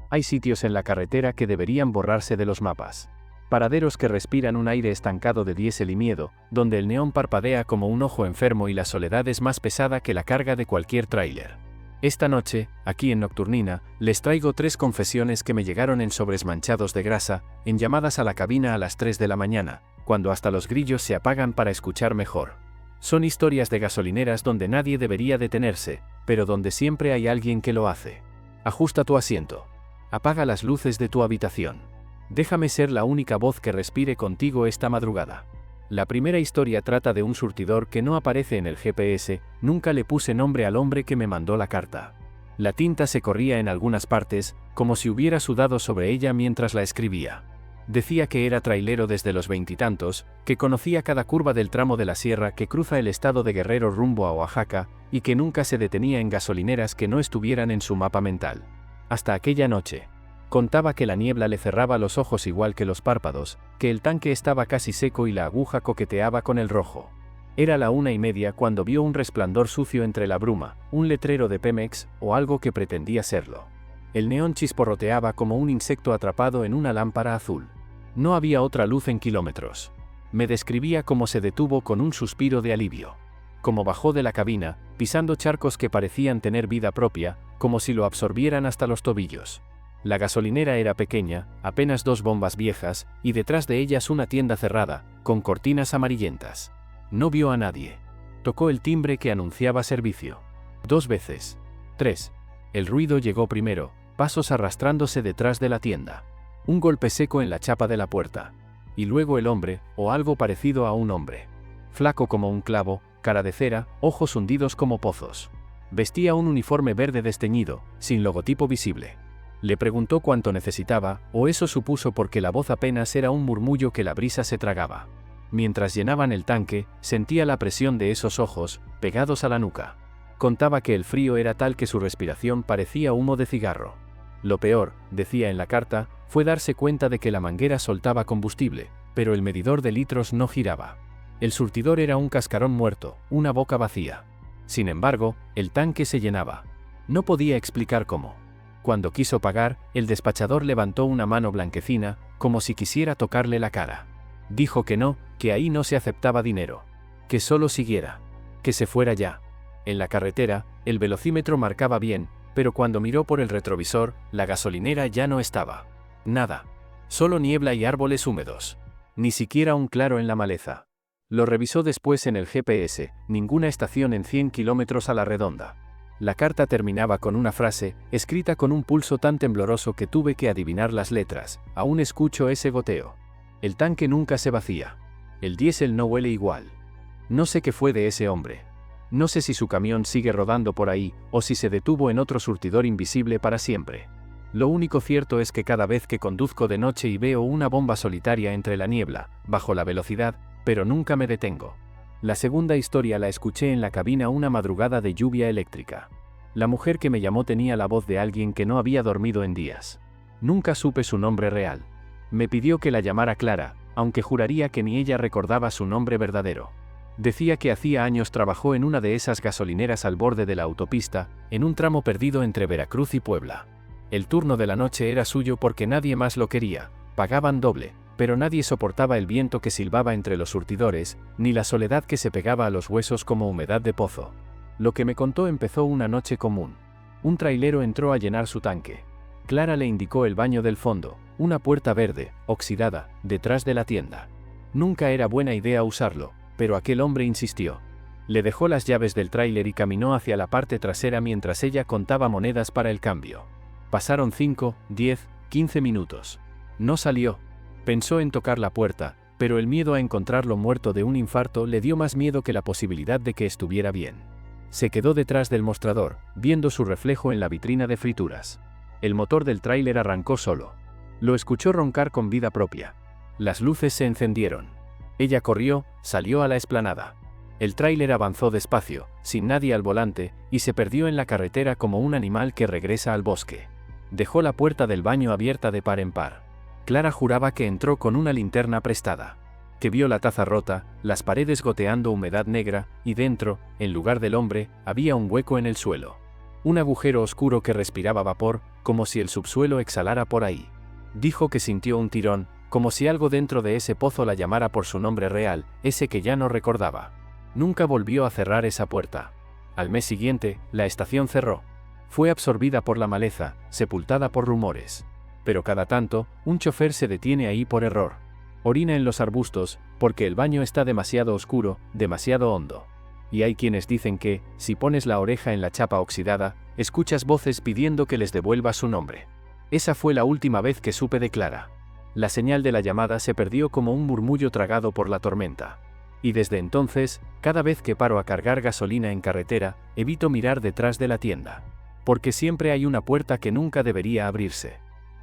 Hay sitios en la carretera que deberían borrarse de los mapas. Paraderos que respiran un aire estancado de diésel y miedo, donde el neón parpadea como un ojo enfermo y la soledad es más pesada que la carga de cualquier tráiler. Esta noche, aquí en Nocturnina, les traigo 3 confesiones que me llegaron en sobres manchados de grasa, en llamadas a la cabina a las 3 de la mañana, cuando hasta los grillos se apagan para escuchar mejor. Son historias de gasolineras donde nadie debería detenerse, pero donde siempre hay alguien que lo hace. Ajusta tu asiento. Apaga las luces de tu habitación. Déjame ser la única voz que respire contigo esta madrugada. La primera historia trata de un surtidor que no aparece en el GPS. Nunca le puse nombre al hombre que me mandó la carta. La tinta se corría en algunas partes, como si hubiera sudado sobre ella mientras la escribía. Decía que era trailero desde los 20 y tantos, que conocía cada curva del tramo de la sierra que cruza el estado de Guerrero rumbo a Oaxaca, y que nunca se detenía en gasolineras que no estuvieran en su mapa mental. Hasta aquella noche. Contaba que la niebla le cerraba los ojos igual que los párpados, que el tanque estaba casi seco y la aguja coqueteaba con el rojo. Era la 1:30 cuando vio un resplandor sucio entre la bruma, un letrero de Pemex, o algo que pretendía serlo. El neón chisporroteaba como un insecto atrapado en una lámpara azul. No había otra luz en kilómetros. Me describía cómo se detuvo con un suspiro de alivio. Como bajó de la cabina, pisando charcos que parecían tener vida propia, como si lo absorbieran hasta los tobillos. La gasolinera era pequeña, apenas 2 bombas viejas, y detrás de ellas una tienda cerrada, con cortinas amarillentas. No vio a nadie. Tocó el timbre que anunciaba servicio. 2 veces. 3. El ruido llegó primero, pasos arrastrándose detrás de la tienda. Un golpe seco en la chapa de la puerta. Y luego el hombre, o algo parecido a un hombre. Flaco como un clavo, cara de cera, ojos hundidos como pozos. Vestía un uniforme verde desteñido, sin logotipo visible. Le preguntó cuánto necesitaba, o eso supuso porque la voz apenas era un murmullo que la brisa se tragaba. Mientras llenaban el tanque, sentía la presión de esos ojos, pegados a la nuca. Contaba que el frío era tal que su respiración parecía humo de cigarro. Lo peor, decía en la carta, fue darse cuenta de que la manguera soltaba combustible, pero el medidor de litros no giraba. El surtidor era un cascarón muerto, una boca vacía. Sin embargo, el tanque se llenaba. No podía explicar cómo. Cuando quiso pagar, el despachador levantó una mano blanquecina, como si quisiera tocarle la cara. Dijo que no, que ahí no se aceptaba dinero. Que solo siguiera. Que se fuera ya. En la carretera, el velocímetro marcaba bien, pero cuando miró por el retrovisor, la gasolinera ya no estaba. Nada. Solo niebla y árboles húmedos. Ni siquiera un claro en la maleza. Lo revisó después en el GPS, ninguna estación en 100 kilómetros a la redonda. La carta terminaba con una frase, escrita con un pulso tan tembloroso que tuve que adivinar las letras. Aún escucho ese goteo. El tanque nunca se vacía. El diésel no huele igual. No sé qué fue de ese hombre. No sé si su camión sigue rodando por ahí, o si se detuvo en otro surtidor invisible para siempre. Lo único cierto es que cada vez que conduzco de noche y veo una bomba solitaria entre la niebla, bajo la velocidad, pero nunca me detengo. La segunda historia la escuché en la cabina una madrugada de lluvia eléctrica. La mujer que me llamó tenía la voz de alguien que no había dormido en días. Nunca supe su nombre real. Me pidió que la llamara Clara, aunque juraría que ni ella recordaba su nombre verdadero. Decía que hacía años trabajó en una de esas gasolineras al borde de la autopista, en un tramo perdido entre Veracruz y Puebla. El turno de la noche era suyo porque nadie más lo quería, pagaban doble, pero nadie soportaba el viento que silbaba entre los surtidores, ni la soledad que se pegaba a los huesos como humedad de pozo. Lo que me contó empezó una noche común. Un trailero entró a llenar su tanque. Clara le indicó el baño del fondo, una puerta verde, oxidada, detrás de la tienda. Nunca era buena idea usarlo, pero aquel hombre insistió. Le dejó las llaves del tráiler y caminó hacia la parte trasera mientras ella contaba monedas para el cambio. Pasaron 5, 10, 15 minutos. No salió. Pensó en tocar la puerta, pero el miedo a encontrarlo muerto de un infarto le dio más miedo que la posibilidad de que estuviera bien. Se quedó detrás del mostrador, viendo su reflejo en la vitrina de frituras. El motor del tráiler arrancó solo. Lo escuchó roncar con vida propia. Las luces se encendieron. Ella corrió, salió a la explanada. El tráiler avanzó despacio, sin nadie al volante, y se perdió en la carretera como un animal que regresa al bosque. Dejó la puerta del baño abierta de par en par. Clara juraba que entró con una linterna prestada. Que vio la taza rota, las paredes goteando humedad negra, y dentro, en lugar del hombre, había un hueco en el suelo. Un agujero oscuro que respiraba vapor, como si el subsuelo exhalara por ahí. Dijo que sintió un tirón, como si algo dentro de ese pozo la llamara por su nombre real, ese que ya no recordaba. Nunca volvió a cerrar esa puerta. Al mes siguiente, la estación cerró. Fue absorbida por la maleza, sepultada por rumores. Pero cada tanto, un chofer se detiene ahí por error. Orina en los arbustos, porque el baño está demasiado oscuro, demasiado hondo. Y hay quienes dicen que, si pones la oreja en la chapa oxidada, escuchas voces pidiendo que les devuelva su nombre. Esa fue la última vez que supe de Clara. La señal de la llamada se perdió como un murmullo tragado por la tormenta. Y desde entonces, cada vez que paro a cargar gasolina en carretera, evito mirar detrás de la tienda. Porque siempre hay una puerta que nunca debería abrirse.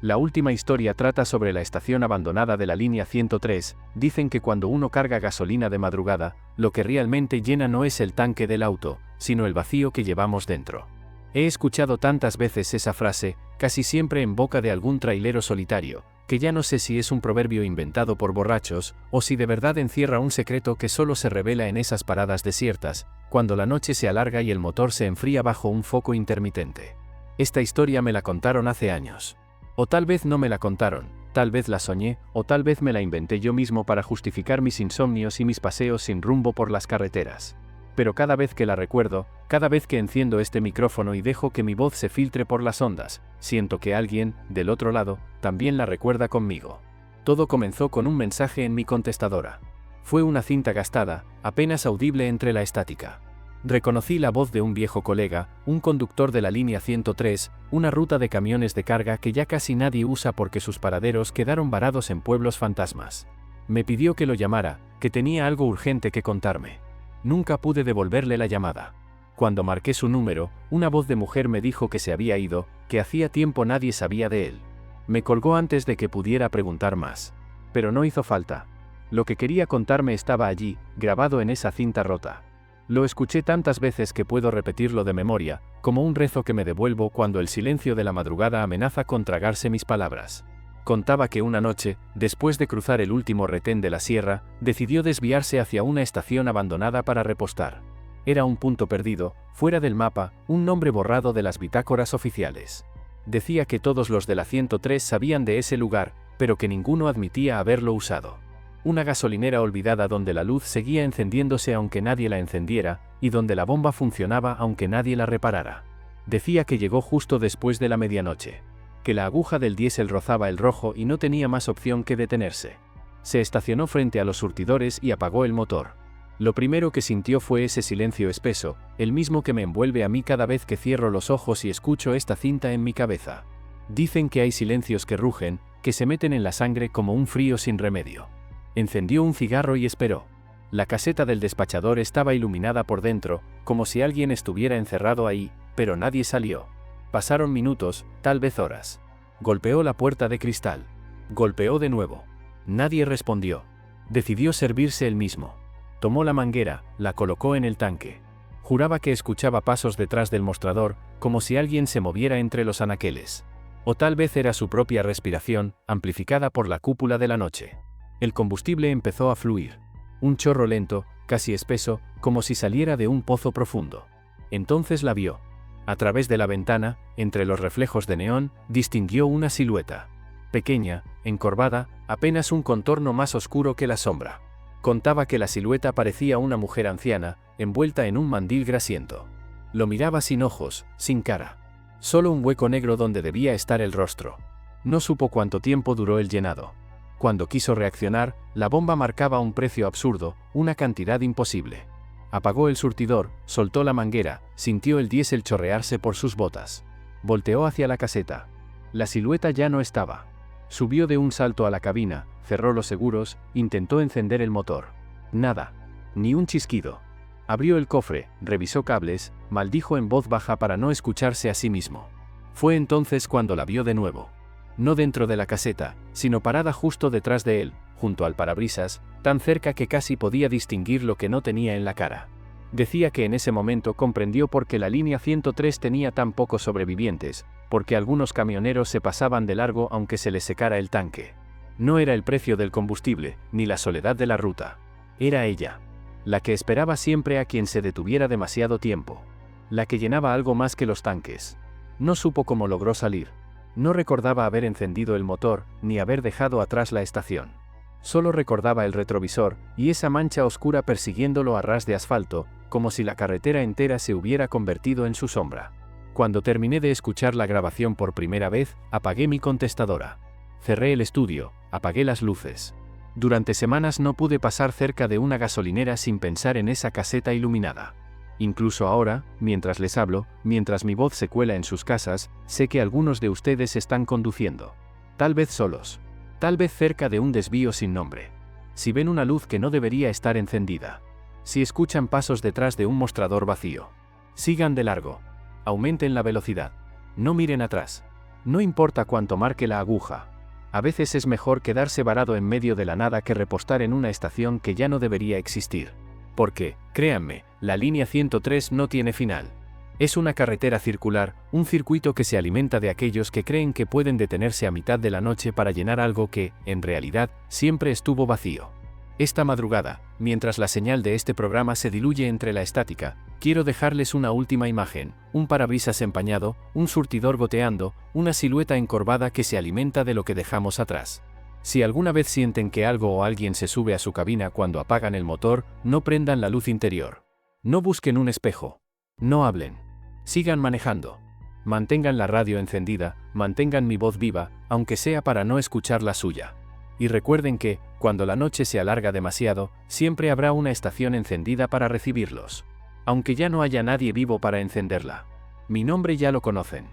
La última historia trata sobre la estación abandonada de la línea 103. Dicen que cuando uno carga gasolina de madrugada, lo que realmente llena no es el tanque del auto, sino el vacío que llevamos dentro. He escuchado tantas veces esa frase, casi siempre en boca de algún trailero solitario, que ya no sé si es un proverbio inventado por borrachos, o si de verdad encierra un secreto que solo se revela en esas paradas desiertas, cuando la noche se alarga y el motor se enfría bajo un foco intermitente. Esta historia me la contaron hace años. O tal vez no me la contaron, tal vez la soñé, o tal vez me la inventé yo mismo para justificar mis insomnios y mis paseos sin rumbo por las carreteras. Pero cada vez que la recuerdo, cada vez que enciendo este micrófono y dejo que mi voz se filtre por las ondas, siento que alguien, del otro lado, también la recuerda conmigo. Todo comenzó con un mensaje en mi contestadora. Fue una cinta gastada, apenas audible entre la estática. Reconocí la voz de un viejo colega, un conductor de la línea 103, una ruta de camiones de carga que ya casi nadie usa porque sus paraderos quedaron varados en pueblos fantasmas. Me pidió que lo llamara, que tenía algo urgente que contarme. Nunca pude devolverle la llamada. Cuando marqué su número, una voz de mujer me dijo que se había ido, que hacía tiempo nadie sabía de él. Me colgó antes de que pudiera preguntar más. Pero no hizo falta. Lo que quería contarme estaba allí, grabado en esa cinta rota. Lo escuché tantas veces que puedo repetirlo de memoria, como un rezo que me devuelvo cuando el silencio de la madrugada amenaza con tragarse mis palabras. Contaba que una noche, después de cruzar el último retén de la sierra, decidió desviarse hacia una estación abandonada para repostar. Era un punto perdido, fuera del mapa, un nombre borrado de las bitácoras oficiales. Decía que todos los de la 103 sabían de ese lugar, pero que ninguno admitía haberlo usado. Una gasolinera olvidada donde la luz seguía encendiéndose aunque nadie la encendiera, y donde la bomba funcionaba aunque nadie la reparara. Decía que llegó justo después de la medianoche. Que la aguja del diésel rozaba el rojo y no tenía más opción que detenerse. Se estacionó frente a los surtidores y apagó el motor. Lo primero que sintió fue ese silencio espeso, el mismo que me envuelve a mí cada vez que cierro los ojos y escucho esta cinta en mi cabeza. Dicen que hay silencios que rugen, que se meten en la sangre como un frío sin remedio. Encendió un cigarro y esperó. La caseta del despachador estaba iluminada por dentro, como si alguien estuviera encerrado ahí, pero nadie salió. Pasaron minutos, tal vez horas. Golpeó la puerta de cristal. Golpeó de nuevo. Nadie respondió. Decidió servirse él mismo. Tomó la manguera, la colocó en el tanque. Juraba que escuchaba pasos detrás del mostrador, como si alguien se moviera entre los anaqueles. O tal vez era su propia respiración, amplificada por la cúpula de la noche. El combustible empezó a fluir. Un chorro lento, casi espeso, como si saliera de un pozo profundo. Entonces la vio. A través de la ventana, entre los reflejos de neón, distinguió una silueta. Pequeña, encorvada, apenas un contorno más oscuro que la sombra. Contaba que la silueta parecía una mujer anciana, envuelta en un mandil grasiento. Lo miraba sin ojos, sin cara. Solo un hueco negro donde debía estar el rostro. No supo cuánto tiempo duró el llenado. Cuando quiso reaccionar, la bomba marcaba un precio absurdo, una cantidad imposible. Apagó el surtidor, soltó la manguera, sintió el diésel chorrearse por sus botas. Volteó hacia la caseta. La silueta ya no estaba. Subió de un salto a la cabina, cerró los seguros, intentó encender el motor. Nada. Ni un chisquido. Abrió el cofre, revisó cables, maldijo en voz baja para no escucharse a sí mismo. Fue entonces cuando la vio de nuevo. No dentro de la caseta, sino parada justo detrás de él, junto al parabrisas, tan cerca que casi podía distinguir lo que no tenía en la cara. Decía que en ese momento comprendió por qué la línea 103 tenía tan pocos sobrevivientes, porque algunos camioneros se pasaban de largo aunque se les secara el tanque. No era el precio del combustible, ni la soledad de la ruta. Era ella. La que esperaba siempre a quien se detuviera demasiado tiempo. La que llenaba algo más que los tanques. No supo cómo logró salir. No recordaba haber encendido el motor, ni haber dejado atrás la estación. Solo recordaba el retrovisor, y esa mancha oscura persiguiéndolo a ras de asfalto, como si la carretera entera se hubiera convertido en su sombra. Cuando terminé de escuchar la grabación por primera vez, apagué mi contestadora. Cerré el estudio, apagué las luces. Durante semanas no pude pasar cerca de una gasolinera sin pensar en esa caseta iluminada. Incluso ahora, mientras les hablo, mientras mi voz se cuela en sus casas, sé que algunos de ustedes están conduciendo. Tal vez solos. Tal vez cerca de un desvío sin nombre. Si ven una luz que no debería estar encendida. Si escuchan pasos detrás de un mostrador vacío. Sigan de largo. Aumenten la velocidad. No miren atrás. No importa cuánto marque la aguja. A veces es mejor quedarse varado en medio de la nada que repostar en una estación que ya no debería existir. Porque, créanme, la línea 103 no tiene final. Es una carretera circular, un circuito que se alimenta de aquellos que creen que pueden detenerse a mitad de la noche para llenar algo que, en realidad, siempre estuvo vacío. Esta madrugada, mientras la señal de este programa se diluye entre la estática, quiero dejarles una última imagen, un parabrisas empañado, un surtidor goteando, una silueta encorvada que se alimenta de lo que dejamos atrás. Si alguna vez sienten que algo o alguien se sube a su cabina cuando apagan el motor, no prendan la luz interior. No busquen un espejo. No hablen. Sigan manejando. Mantengan la radio encendida, mantengan mi voz viva, aunque sea para no escuchar la suya. Y recuerden que, cuando la noche se alarga demasiado, siempre habrá una estación encendida para recibirlos. Aunque ya no haya nadie vivo para encenderla. Mi nombre ya lo conocen.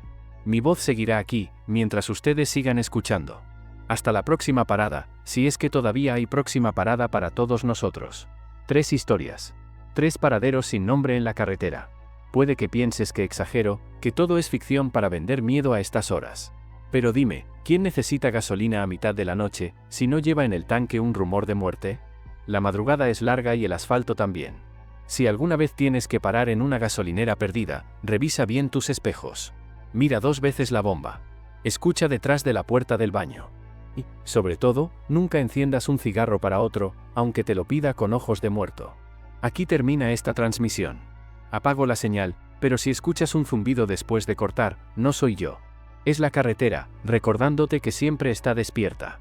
Mi voz seguirá aquí, mientras ustedes sigan escuchando. Hasta la próxima parada, si es que todavía hay próxima parada para todos nosotros. 3 historias. 3 paraderos sin nombre en la carretera. Puede que pienses que exagero, que todo es ficción para vender miedo a estas horas. Pero dime, ¿quién necesita gasolina a mitad de la noche, si no lleva en el tanque un rumor de muerte? La madrugada es larga y el asfalto también. Si alguna vez tienes que parar en una gasolinera perdida, revisa bien tus espejos. Mira 2 veces la bomba. Escucha detrás de la puerta del baño. Y, sobre todo, nunca enciendas un cigarro para otro, aunque te lo pida con ojos de muerto. Aquí termina esta transmisión. Apago la señal, pero si escuchas un zumbido después de cortar, no soy yo. Es la carretera, recordándote que siempre está despierta.